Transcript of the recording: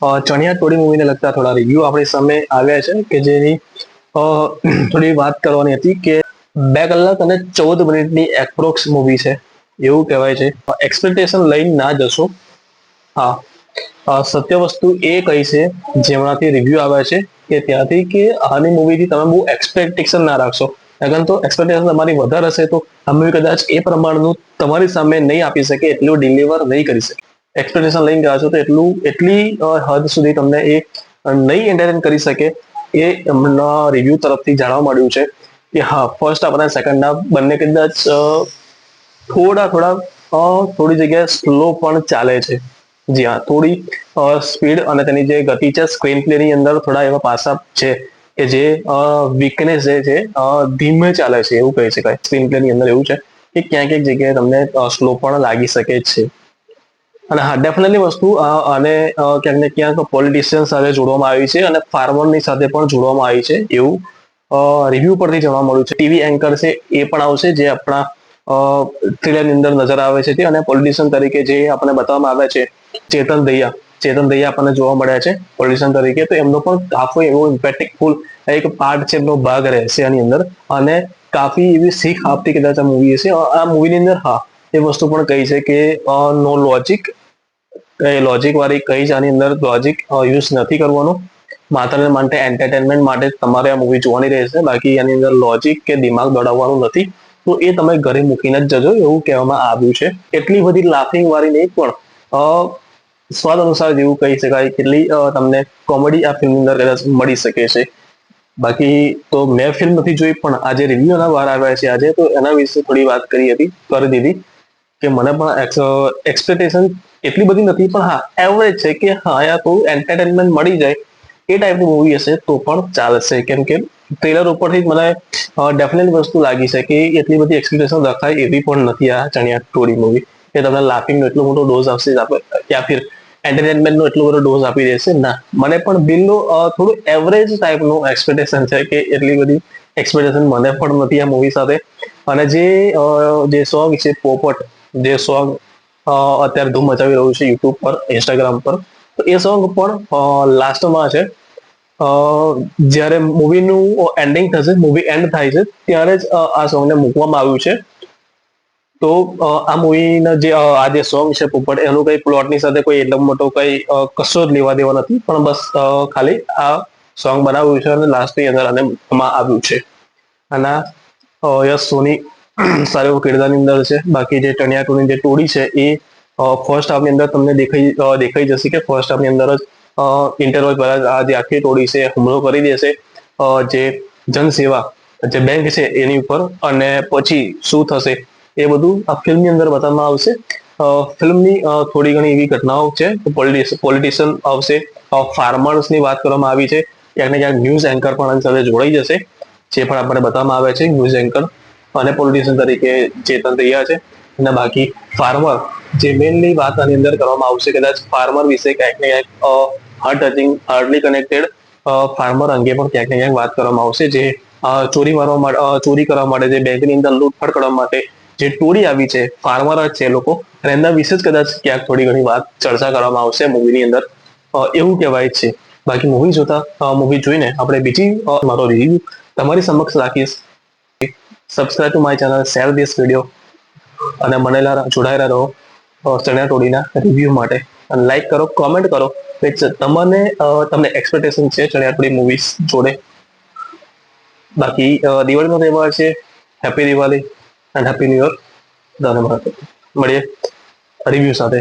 ચણિયા ચોળી મૂવીને લગતા થોડા રિવ્યુ આપણી સામે આવ્યા છે કે જેની થોડી વાત કરવાની હતી કે 2 કલાક અને 14 મિનિટની એપ્રોક્સ મૂવી છે એવું કહેવાય છે. એક્સપેક્ટેશન લઈને ના જશો. હા, સત્ય વસ્તુ એ કઈ છે જેમાંથી રિવ્યુ આવ્યા છે કે ત્યાંથી કે આની મૂવીથી તમે બહુ એક્સપેક્ટેશન ના રાખશો. અગર તો એક્સપેક્ટેશન તમારી વધારે હશે તો આ મૂવી કદાચ એ પ્રમાણનું તમારી સામે નહીં આપી શકે, એટલું ડિલિવર નહીં કરી શકે. એક્સપેક્ટેશન લઈને ગયા છો તો એટલી હદ સુધી તમને એ નહીં એન્ટરટેન કરી શકે. એ એમના રિવ્યુ તરફથી જાણવા મળ્યું છે કે હા, ફર્સ્ટ હાફ અને સેકન્ડ હાફ બંને કદાચ થોડી જગ્યાએ સ્લો પણ ચાલે છે. જી હા, થોડી સ્પીડ અને તેની જે ગતિ છે સ્ક્રીન પ્લે ની અંદર થોડા એવા પાસા છે કે જે વીકનેસ જે છે, ધીમે ચાલે છે એવું કહી શકાય. સ્ક્રીન પ્લે ની અંદર એવું છે કે ક્યાંક ક્યાંક જગ્યાએ તમને સ્લો પણ લાગી શકે છે. અને હા, ડેફિનેટલી વસ્તુ આને ક્યાંક ને ક્યાંક પોલિટિશિયન સાથે જોડવામાં આવી છે અને ફાર્મરની સાથે પણ જોડવામાં આવી છે એવું રિવ્યુ પરથી જાણવા મળ્યું છે. ટીવી એન્કર છે એ પણ આવશે જે આપણા થ્રિલરની અંદર નજર આવે છે અને પોલિટિશિયન તરીકે જે આપણને બતાવવામાં આવે છે ચેતન દહિયા આપણને જોવા મળ્યા છે પોલિટિશિયન તરીકે. તો એમનો પણ કાફી એવો ઇમ્પેક્ટફુલ એક પાર્ટ છે, એમનો ભાગ રહેશે આની અંદર અને કાફી એવી શીખ આપતી કદાચ આ મૂવી હશે. આ મૂવીની અંદર હા, એ વસ્તુ પણ કહી છે કે નો લોજિક, લોજિક વાળી કઈ જ આની અંદર લોજિક યુઝ નથી કરવાનો. માત્ર ને માટે એન્ટરટેનમેન્ટ માટે તમારે આ મૂવી જોવાની રહેશે. બાકી આની અંદર લોજિક કે દિમાગ દોડાવવાનું નથી. તો એ તમે ઘરે મૂકીને જ જજો એવું કહેવામાં આવ્યું છે. એટલી બધી લાફિંગ વાળી નહીં પણ સ્વાદ અનુસાર જેવું કહી શકાય કેટલી તમને કોમેડી આ ફિલ્મની અંદર કદાચ મળી શકે છે. બાકી તો મેં ફિલ્મ નથી જોઈ પણ આજે રિવ્યુના વાર આવ્યા છે આજે, તો એના વિશે થોડી વાત કરી દીધી કે મને પણ એક્સપેક્ટેશન એટલી બધી નથી પણ હા, એવરેજ છે કે હા યાર થોડું એન્ટરટેનમેન્ટ મળી જાય એ ટાઈપની મૂવી હશે તો પણ ચાલશે. કેમ કે ટ્રેલર ઉપરથી જ મને ડેફિનેટ વસ્તુ લાગી છે કે એટલી બધી એક્સપેક્ટેશન રખાય એવી પણ નથી આ ચણિયા ચોળી મૂવી કે તમને લાફિંગનો એટલો મોટો ડોઝ આપશે યા ફિર એન્ટરટેનમેન્ટનો એટલો બધો ડોઝ આપી દેશે. ના, મને પણ બિલનો થોડું એવરેજ ટાઈપનું એક્સપેક્ટેશન છે કે એટલી બધી એક્સપેક્ટેશન મને પણ નથી આ મૂવી સાથે. અને જે સોંગ છે પોપટ, જે સોંગ અત્યારે ધૂમ મચાવી રહ્યું છે યુટ્યુબ પર, ઇન્સ્ટાગ્રામ પર, તો એ સોંગ પણ લાસ્ટમાં છે. જ્યારે મૂવીનું એન્ડિંગ થશે, મૂવી એન્ડ થાય છે ત્યારે જ આ સોંગને મૂકવામાં આવ્યું છે. તો આ મૂવીના જે સોંગ છે પોપટ, એનું કઈ પ્લોટની સાથે કોઈ એટલો મોટો કઈ કશો જ લેવા દેવા નથી, પણ બસ ખાલી આ સોંગ બનાવ્યું છે અને લાસ્ટની અંદર આને મૂકવામાં આવ્યું છે. અને યશ સોની સારો એવો કિરદારની અંદર છે. બાકી જે ચણિયા ચોળીની જે ટોળી છે એ ફર્સ્ટ હાફની અંદર તમને દેખાઈ જશે કે ફર્સ્ટ હાફની અંદર જ ઇન્ટરવલ પહેલા આ જે આખી ટોળી છે હુમલો કરી દેશે જે જનસેવા જે બેંક છે એની ઉપર, અને પછી શું થશે એ બધું આ ફિલ્મની અંદર બતાવવામાં આવશે. ફિલ્મની થોડી ઘણી એવી ઘટનાઓ છે. પોલિટિશિયન આવશે, ફાર્મર્સની વાત કરવામાં આવી છે. ક્યાંક ને ક્યાંક ન્યૂઝ એન્કર પણ આની સાથે જોડાઈ જશે, જે પણ આપણને બતાવવામાં આવે છે ન્યૂઝ એન્કર અને પોલિટિશિયન તરીકે ચેતન દહિયા છે. અને બાકી ફાર્મર જે મેનલી વાત આની અંદર કરવામાં આવશે, કદાચ ફાર્મર વિશે ક્યાંક ને ક્યાંક હાર્ટલી કનેક્ટેડ ફાર્મર અંગે પણ ક્યાંક ને ક્યાંક વાત કરવામાં આવશે. જે ચોરી કરવા માટે, જે બેંકની અંદર લૂંટફાટ કરવા માટે જે ટોળી આવી છે, ફાર્મર જ છે એ લોકો, અને એમના વિશે જ કદાચ ક્યાંક થોડી ઘણી વાત ચર્ચા કરવામાં આવશે મૂવીની અંદર એવું કહેવાય છે. બાકી મૂવી જોઈને આપણે બીજી મારો રિવ્યુ તમારી સમક્ષ રાખીશ. Subscribe to my channel, share this video અને મને જોડાયેલા રહો ચણિયા ચોળીના રિવ્યુ માટે. અને લાઈક કરો, કોમેન્ટ કરો કે તમને એક્સપેક્ટેશન છે ચણિયા ચોળી મૂવીઝ જોડે. બાકી દિવાળીનો તહેવાર છે, happy Diwali and happy new year. મળીએ રિવ્યુ સાથે.